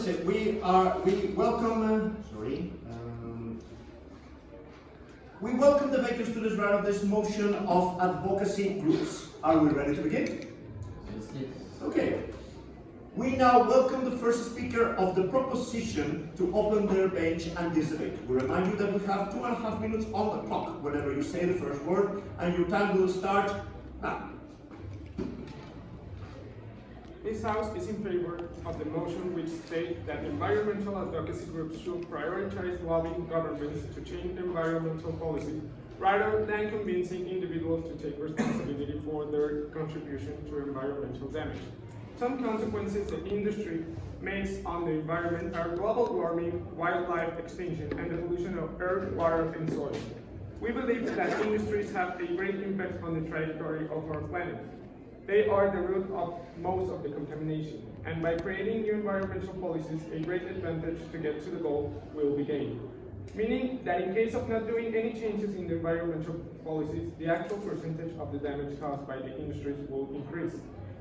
So we welcome. We welcome debaters to this round of this motion of advocacy groups. Are we ready to begin? Yes. Okay. We now welcome the first speaker of the proposition to open their bench and this debate. We remind you that we have 2.5 minutes on the clock whenever you say the first word, and your time will start now. This House is in favor of the motion which states that environmental advocacy groups should prioritize lobbying governments to change environmental policy rather than convincing individuals to take responsibility for their contribution to environmental damage. Some consequences the industry makes on the environment are global warming, wildlife extinction, and the pollution of air, water, and soil. We believe that industries have a great impact on the trajectory of our planet. They are the root of most of the contamination, and by creating new environmental policies, a great advantage to get to the goal will be gained. Meaning that in case of not doing any changes in the environmental policies, the actual percentage of the damage caused by the industries will increase.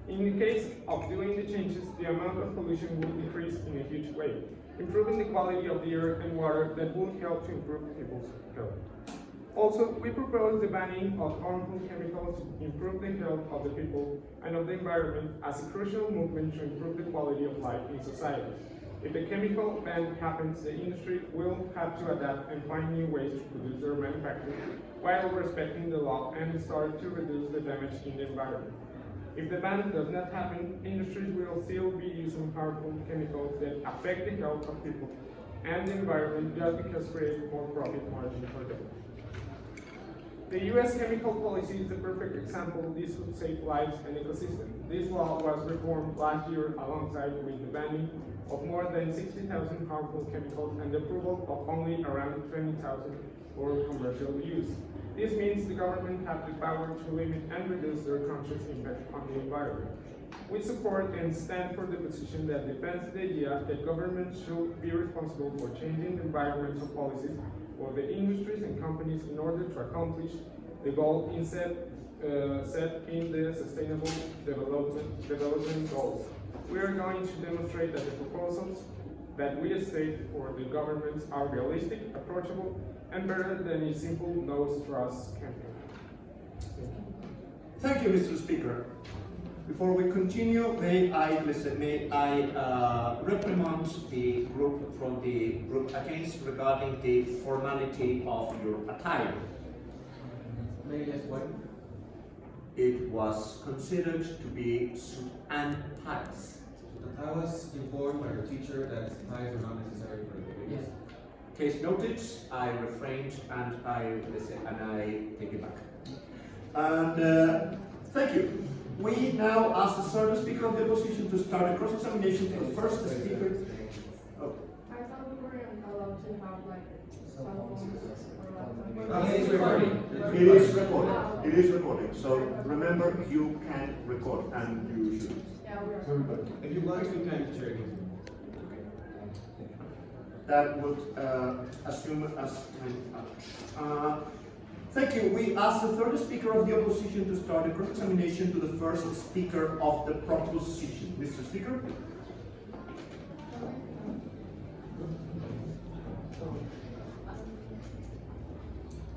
In the case of doing the changes, the amount of pollution will decrease in a huge way, improving the quality of the air and water that will help to improve people's health. Also, we propose the banning of harmful chemicals to improve the health of the people and of the environment as a crucial movement to improve the quality of life in society. If the chemical ban happens, the industry will have to adapt and find new ways to produce their manufacturing while respecting the law and start to reduce the damage in the environment. If the ban does not happen, industries will still be using harmful chemicals that affect the health of people and the environment just because create more profit margin for them. The U.S. chemical policy is the perfect example. This would save lives and ecosystem. This law was reformed last year alongside with the banning of more than 60,000 harmful chemicals and the approval of only around 20,000 for commercial use. This means the government have the power to limit and reduce their conscious impact on the environment. We support and stand for the position that defends the idea that governments should be responsible for changing environmental policies for the industries and companies in order to accomplish the goal set in the Sustainable Development Goals. We are going to demonstrate that the proposals that we state for the governments are realistic, approachable, and better than a simple no-stress campaign. Thank you, Mr. Speaker. Before we continue, may I reprimand the group from the group against regarding the formality of your attire. May I ask why? It was considered to be suit and ties. I was informed by your teacher that ties are not necessary for the video. Yes. Case noted. I refrained and I take it back. And thank you. We now ask the third speaker of the opposition to start a cross-examination to the first speaker. Oh. I thought we weren't allowed to have like cell phones or laptops. It is recording. It is recording. It is recording. So remember, you can record and you should. Yeah, we are. If you like, we can share it. That would assume us time. Thank you. We ask the third speaker of the opposition to start a cross-examination to the first speaker of the proposition. Mr. Speaker.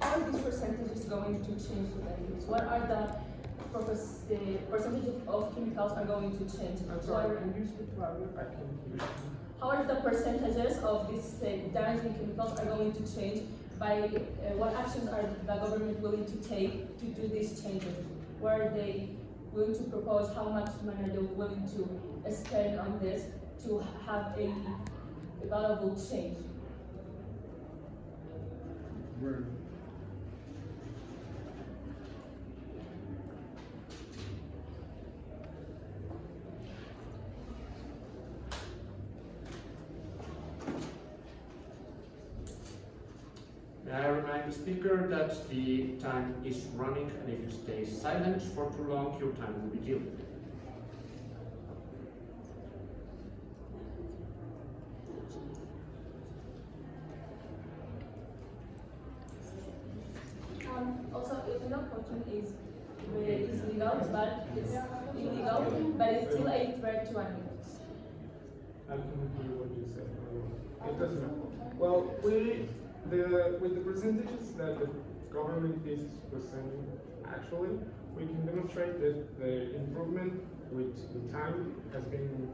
Are these percentages going to change the values? What are the percentages of chemicals are going to change? I'm sorry, can you speak louder? I can't hear you. How are the percentages of these damaging chemicals are going to change? By what actions are the government willing to take to do these changes? What are they willing to propose? How much money are they willing to spend on this to have a valuable change? May I remind the speaker that the time is running, and if you stay silent for too long, your time will be due. Also, another question is legal, but it's illegal, but it's still a threat to animals. I can hear what you It doesn't matter. Well, with the percentages that the government is presenting, actually, we can demonstrate that the improvement with the time has been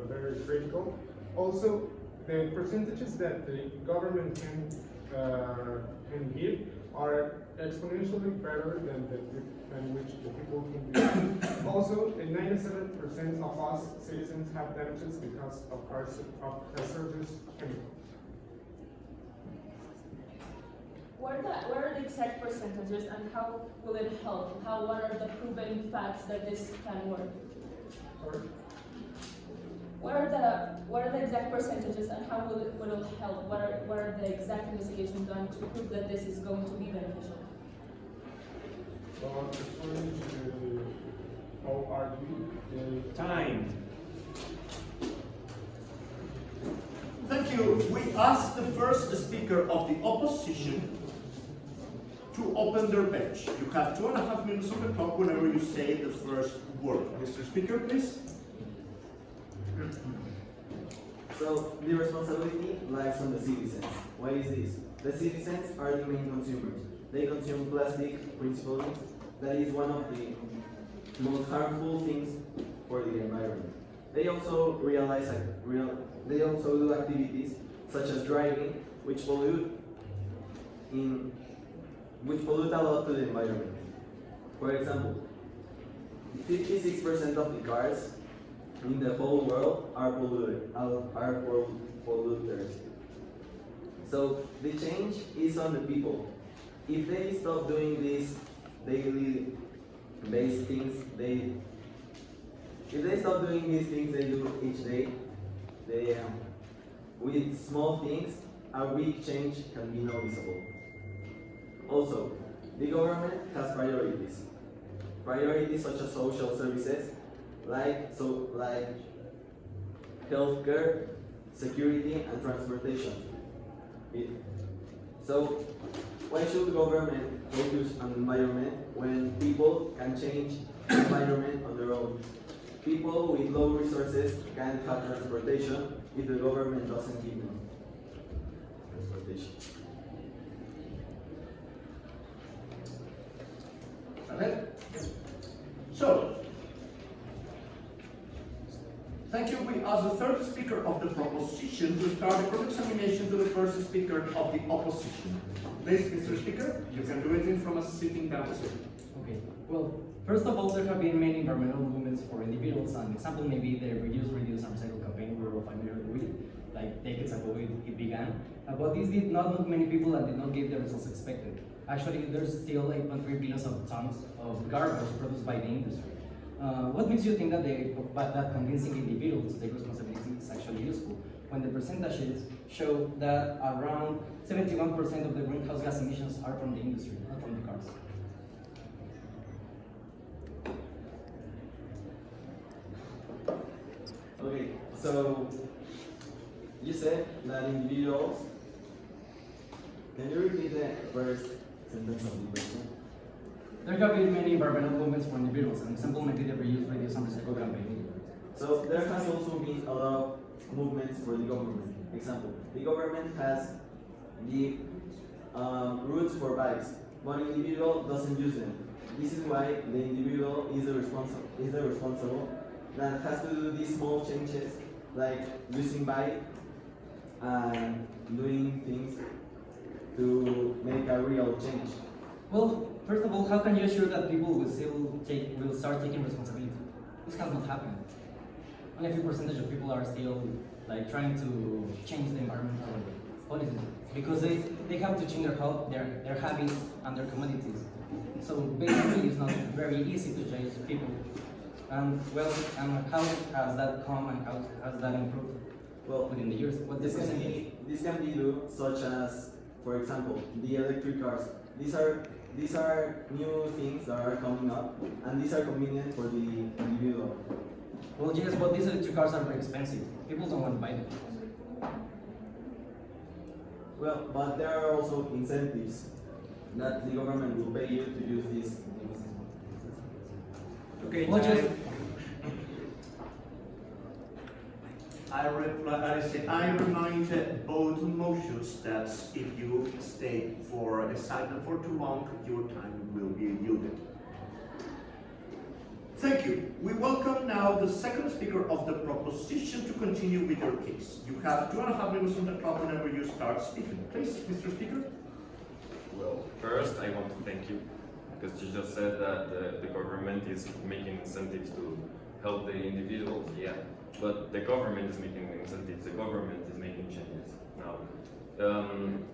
very critical. Also, the percentages that the government can give are exponentially better than which the people can do. Also, 97% of us citizens have damages because of hazardous chemicals. What are the exact percentages and how will it help? What are the proven facts that this can work? Sorry? What are the exact percentages and how will it help? What are the exact investigations done to prove that this is going to be beneficial? So, according to ORG, Time. Thank you. We ask the first speaker of the opposition to open their bench. You have 2.5 minutes on the clock whenever you say the first word. Mr. Speaker, please. So the responsibility lies on the citizens. Why is this? The citizens are the main consumers. They consume plastic principally. That is one of the most harmful things for the environment. They also do activities such as driving, which pollute a lot to the environment. For example, 56% of the cars in the whole world are polluters. So the change is on the people. If they stop doing these daily based things, if they stop doing these things they do each day, with small things, a big change can be noticeable. Also, the government has priorities. Priorities such as social services, like healthcare, security, and transportation. So, why should the government focus on the environment when people can change the environment on their own? People with low resources can't have transportation if the government doesn't give them transportation. Okay. So, thank you. We ask the third speaker of the proposition to start the cross-examination to the first speaker of the opposition. Please, Mr. Speaker, you can do it from a sitting down position. Okay. Well, first of all, there have been many environmental movements for individuals. An example may be the Reduce, and Recycle campaign we're all familiar with, like decades ago it began. But this did not move many people and did not give the results expected. Actually, there's still 8.3 billion tons of garbage produced by the industry. What makes you think that that convincing individuals to take responsibility is actually useful, when the percentages show that around 71% of the greenhouse gas emissions are from the industry, not from the cars? Okay, so you said that individuals. Can you repeat the first sentence of the question? There have been many environmental movements for individuals. An example may be the Reduce, and Recycle campaign. So there has also been a lot of movements for the government. Example, the government has the routes for bikes, but individual doesn't use them. This is why the individual is the responsible that has to do these small changes, like using bike and doing things to make a real change. Well, first of all, how can you assure that people will start taking responsibility? This has not happened. Only a few percentage of people are still trying to change the environmental policies because they have to change their habits and their commodities. So basically, it's not very easy to change people. And how has that come and how has that improved? Well, within the years, what this can be done, such as, for example, the electric cars. These are new things that are coming up, and these are convenient for the individual. Well, yes, but these electric cars are very expensive. People don't want to buy them. Well, but there are also incentives that the government will pay you to use these things. Okay, Well, I remind both motions that if you stay for a silent for too long, your time will be yielded. Thank you. We welcome now the second speaker of the proposition to continue with your case. You have 2.5 minutes on the clock whenever you start speaking. Please, Mr. Speaker. Well, first I want to thank you, because you just said that the government is making incentives to help the individuals. Yeah, but the government is making incentives, the government is making changes. Now,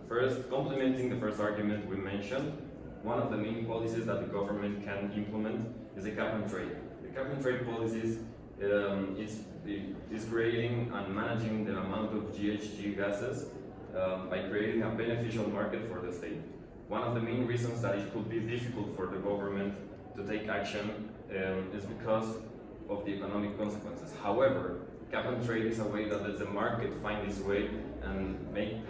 first, complementing the first argument we mentioned, one of the main policies that the government can implement is a cap and trade. The cap and trade policies is creating and managing the amount of GHG gases by creating a beneficial market for the state. One of the main reasons that it could be difficult for the government to take action is because of the economic consequences. However, cap and trade is a way that lets the market find its way and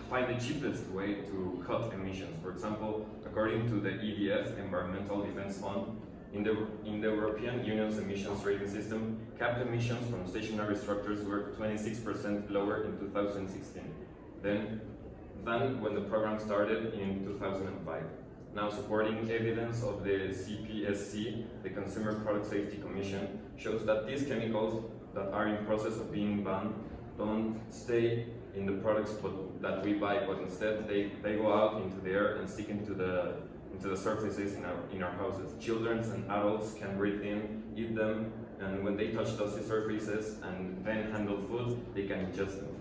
find the cheapest way to cut emissions. For example, according to the EDF, Environmental Defense Fund, in the European Union's emissions trading system, capped emissions from stationary structures were 26% lower in 2016 than when the program started in 2005. Now, supporting evidence of the CPSC, the Consumer Product Safety Commission, shows that these chemicals that are in process of being banned don't stay in the products that we buy, but instead they go out into the air and stick into the surfaces in our houses. Children and adults can breathe in, eat them, and when they touch those surfaces and then handle food, they can ingest them.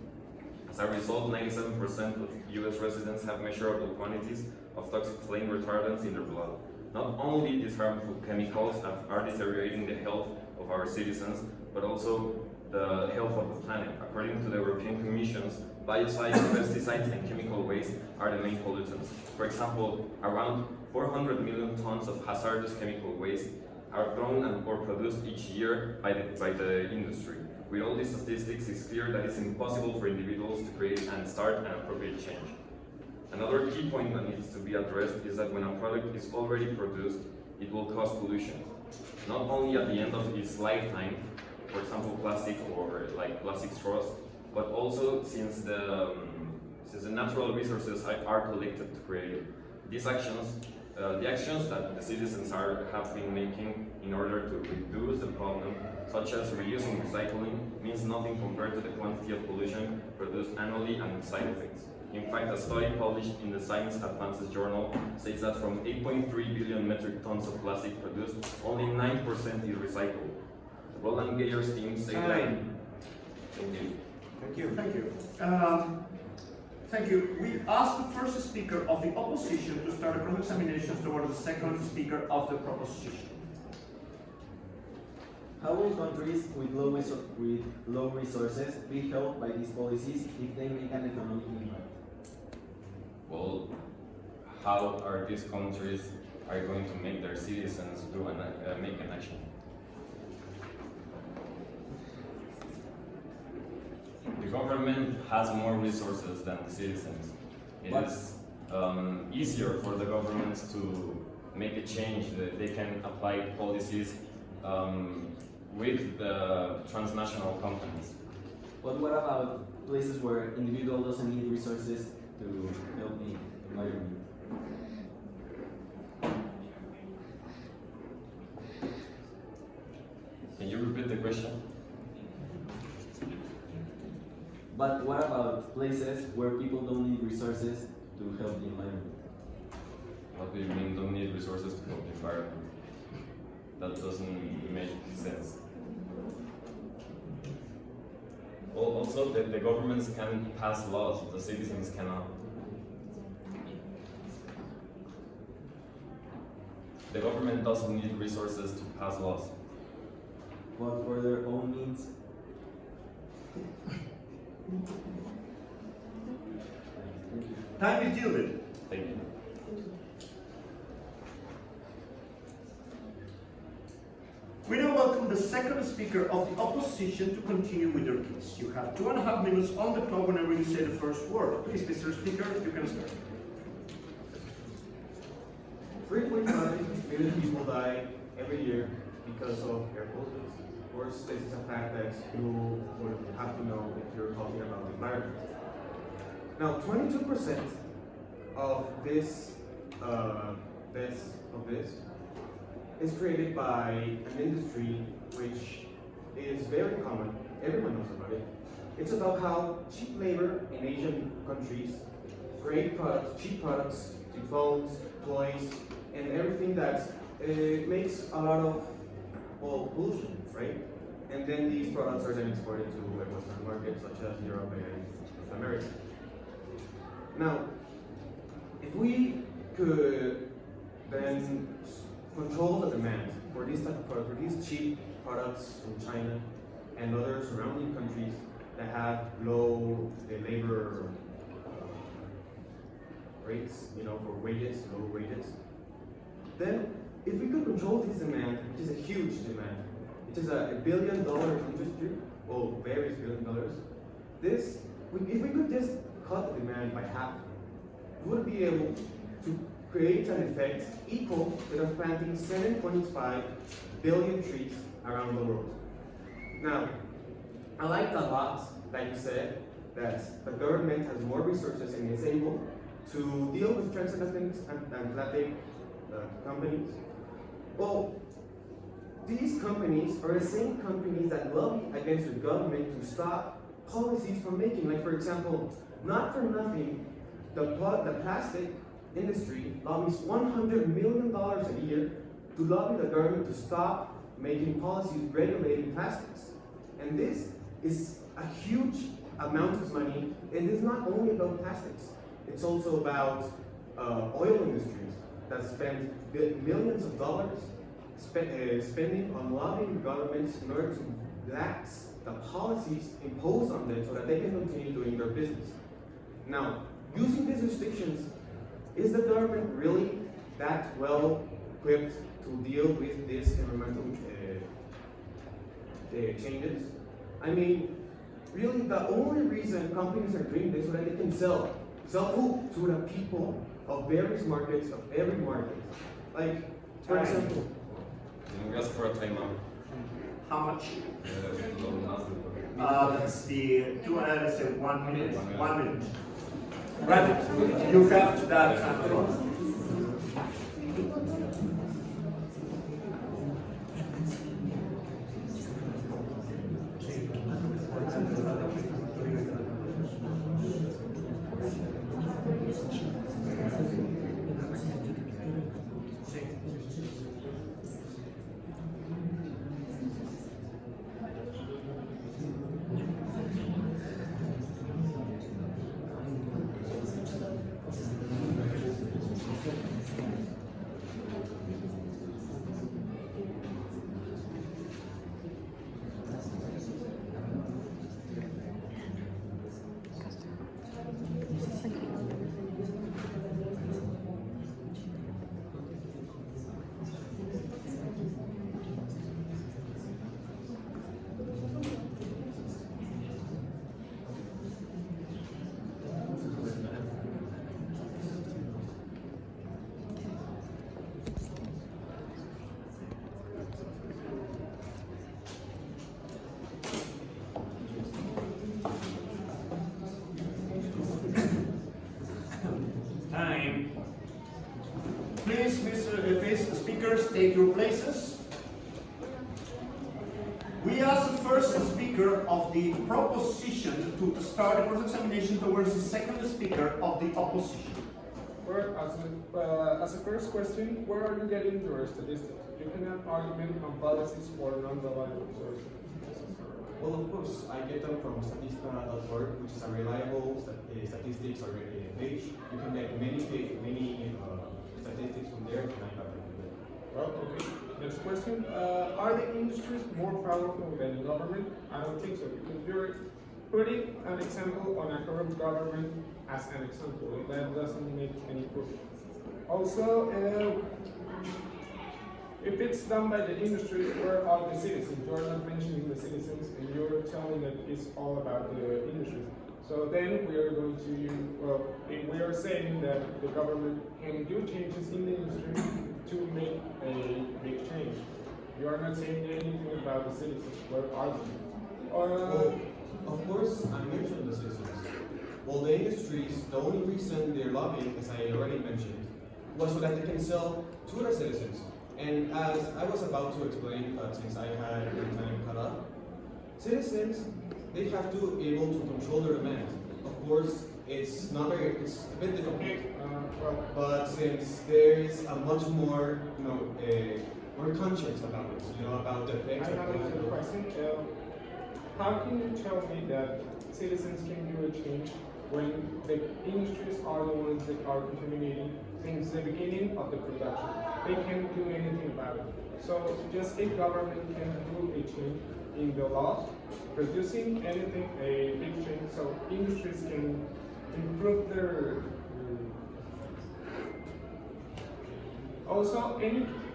As a result, 97% of US residents have measurable quantities of toxic flame retardants in their blood. Not only these harmful chemicals are deteriorating the health of our citizens, but also the health of the planet. According to the European Commission's, biocides, pesticides, and chemical waste are the main pollutants. For example, around 400 million tons of hazardous chemical waste are thrown or produced each year by the industry. With all these statistics, it's clear that it's impossible for individuals to create and start an appropriate change. Another key point that needs to be addressed is that when a product is already produced, it will cause pollution. Not only at the end of its lifetime, for example plastic or like plastic straws, but also since the natural resources are collected to create it. These actions, the actions that the citizens have been making in order to reduce the problem, such as reusing recycling, means nothing compared to the quantity of pollution produced annually and its side effects. In fact, a study published in the Science Advances journal states that from 8.3 billion metric tons of plastic produced, only 9% is recycled. Roland Gayer's team say that. Thank you. Thank you. Thank you. Thank you. We asked the first speaker of the opposition to start a cross-examination toward the second speaker of the proposition. How will countries with low resources be helped by these policies if they make an economic impact? Well, how are these countries going to make their citizens make an action? The government has more resources than the citizens. It is easier for the governments to make a change. They can apply policies with the transnational companies. But what about places where individual doesn't need resources to help the environment? Can you repeat the question? But what about places where people don't need resources to help the environment? What do you mean don't need resources to help the environment? That doesn't make sense. Also, the governments can pass laws, the citizens cannot. The government doesn't need resources to pass laws. But for their own means? Time is yielded. Thank you. We now welcome the second speaker of the opposition to continue with their case. You have 2.5 minutes on the clock whenever you say the first word. Please, Mr. Speaker, you can start. 3.5 million people die every year because of air pollution. course, this is a fact that you would have to know if you're talking about the environment. Now, 22% of this is created by an industry which is very common. Everyone knows about it. It's about how cheap labor in Asian countries, great products, cheap products, cheap phones, toys, and everything that makes a lot of pollution, right? And then these products are then exported to Western markets such as Europe and North America. Now, if we could then control the demand for these type of products, for these cheap products from China and other surrounding countries that have low labor rates, for wages, low wages, then if we could control this demand, which is a huge demand, which is a $1 billion industry, well, various $1 billion, if we could just cut the demand by half, we would be able to create an effect equal to the planting 7.5 billion trees around the world. Now, I like a lot that you said that the government has more resources and is able to deal with transatlantic companies. Well, these companies are the same companies that lobby against the government to stop policies from making. Like, for example, not for nothing, the plastic industry lobbies $100 million a year to lobby the government to stop making policies regulating plastics. And this is a huge amount of money, and it's not only about plastics. It's also about oil industries that spend millions of dollars spending on lobbying governments in order to relax the policies imposed on them so that they can continue doing their business. Now, using these restrictions, is the government really that well equipped to deal with these environmental changes? I mean, really, the only reason companies are doing this is so that they can sell food to the people of various markets, of every market. Like, for example, Just for a timeout. How much? Uh, Let's see, let's say 1 minute. 1 minute. Right, you have that time. Please, speakers, take your places. We ask the first speaker of the proposition to start the cross-examination towards the second speaker of the opposition. As a first question, where are you getting your statistics? You cannot argument on policies for non-reliable sources. well, of course, I get them from statista.org, which is a reliable statistics or page. You can get many statistics from there, and I got them. Well, okay. Next question. Are the industries more powerful than the government? I don't think so, because you're putting an example on a corrupt government as an example. That doesn't make any proof. Also, if it's done by the industry, where are the citizens? You're not mentioning the citizens, and you're telling that it's all about the industry. So then we are going to, if we are saying that the government can do changes in the industry to make a big change. You are not saying anything about the citizens. Where are they? Well, of course, I mentioned the citizens. Well, the industries, the only reason they're lobbying, as I already mentioned, was so that they can sell to the citizens. And as I was about to explain, since I had the time cut off, citizens, they have to be able to control their demand. Of course, it's a bit difficult. But since there is a much more, more conscience about it, about the effects I of have a political. question. How can you tell me that citizens can do a change when the industries are the ones that are contaminating since the beginning of the production? They can't do anything about it. So just a government can do a change in the laws, producing anything, a big change, so industries can improve their. Also,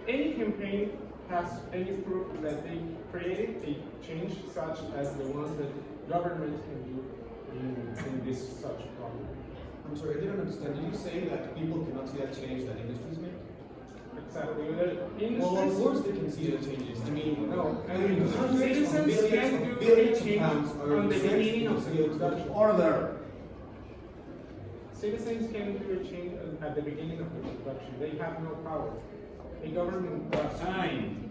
any campaign has any proof that they created a change such as the ones that government can do in this such problem. I'm sorry, I didn't understand. Did you say that people cannot see that change that industries make? Exactly. The Well, of industries, course they can see the changes. I mean, no, I mean, hundreds of citizens billions can of do a billions of change pounds are on the sent beginning to of the CO2. production. Order. Citizens can do a change at the beginning of the production. They have no power. The government does. Time.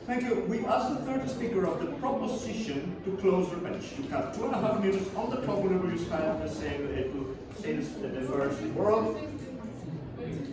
Thank you. We ask the third speaker of the proposition to close the bench. You have 2.5 minutes on the clock whenever you start the same to say the first word.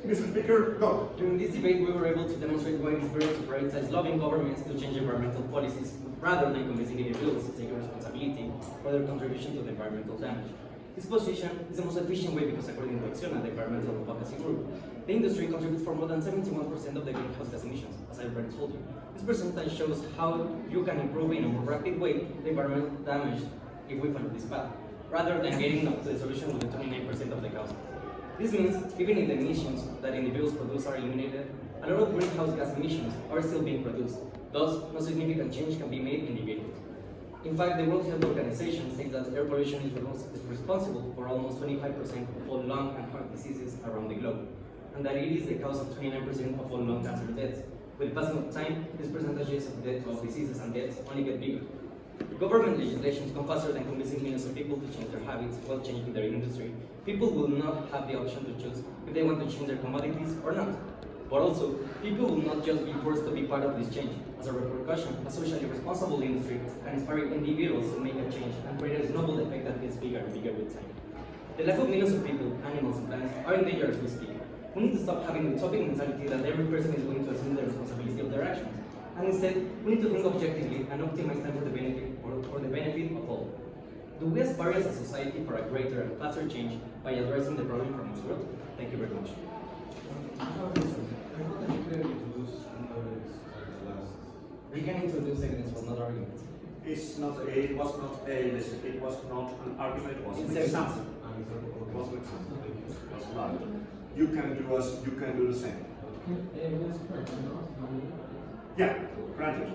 Mr. Speaker, go. During this debate, we were able to demonstrate why it is better to prioritize lobbying governments to change environmental policies rather than convincing individuals to take responsibility for their contribution to the environmental damage. This position is the most efficient way because, according to Acciona, the environmental advocacy group, the industry contributes for more than 71% of the greenhouse gas emissions, as I already told you. This percentage shows how you can improve in a more rapid way the environmental damage if we follow this path, rather than getting up to the solution with the 29% of the causes. This means even if the emissions that individuals produce are eliminated, a lot of greenhouse gas emissions are still being produced. Thus, no significant change can be made individually. In fact, the World Health Organization says that air pollution is responsible for almost 25% of all lung and heart diseases around the globe, and that it is the cause of 29% of all lung cancer deaths. With the passing of time, these percentages of diseases and deaths only get bigger. Government legislations come faster than convincing millions of people to change their habits while changing their industry. People will not have the option to choose if they want to change their commodities or not. But also, people will not just be forced to be part of this change. As a repercussion, a socially responsible industry can inspire individuals to make a change and create a snowball effect that gets bigger and bigger with time. The life of millions of people, animals, and plants are in danger as we speak. We need to stop having the topic mentality that every person is going to assume the responsibility of their actions. And instead, we need to think objectively and optimize time for the benefit of all. Do we aspire as a society for a greater and faster change by addressing the problem from its root? Thank you very much. We can introduce evidence for another argument. It was not an argument, it was an It's example. It was an example. It was not. You can do the same. Yeah, granted.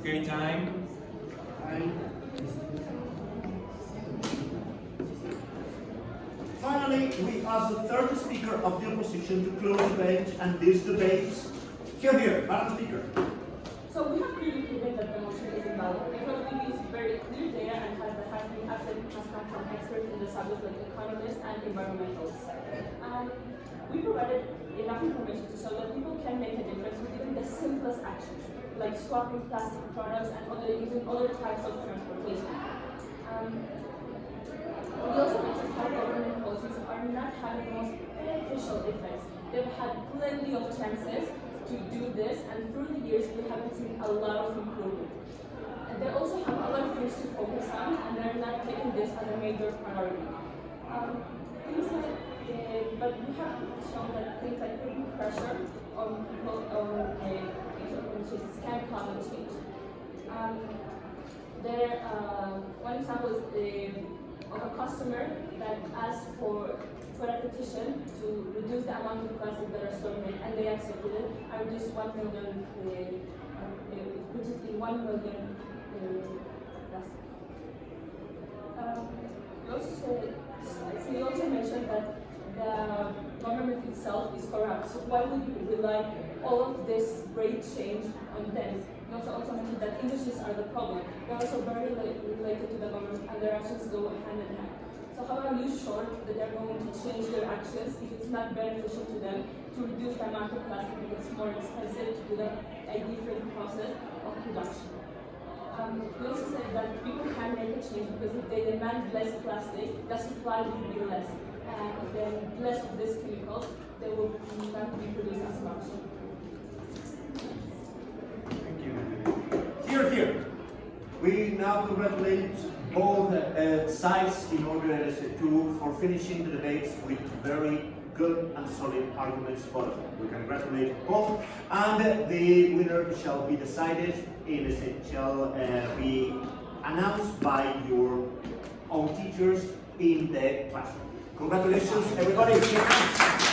Okay, time. Finally, we ask the third speaker of the opposition to close the bench and this debate. Here, Madam Speaker. So we have clearly proven that the motion is invalid because we use very clear data and has been accepted from experts in the subject like economists and environmentalists. And we provided enough information to show that people can make a difference with even the simplest actions. like swapping plastic products and using other types of transportation. We also mentioned how government policies are not having the most beneficial effects. They've had plenty of chances to do this, and through the years we haven't seen a lot of improvement. And they also have other things to focus on, and they're not taking this as a major priority. But we have shown that things like putting pressure on people can climate change. One example is of a customer that asked for a petition to reduce the amount of plastic that are stored, and they accepted it and reduced 1 million, which is in 1 million plastic. We also mentioned that the government itself is corrupt. So why would you rely all of this great change on them? We also mentioned that industries are the problem. They're also very related to the government, and their actions go hand in hand. So how are you sure that they're going to change their actions if it's not beneficial to them to reduce the amount of plastic because it's more expensive to do a different process of production? We also said that people can make a change because if they demand less plastic, the supply will be less. And then less of these chemicals, they will not be produced as much. Thank you. Here. We now congratulate both sides in order for finishing the debates with very good and solid arguments. But we congratulate both, and the winner shall be decided. Shall be announced by your own teachers in the classroom. Congratulations, everybody.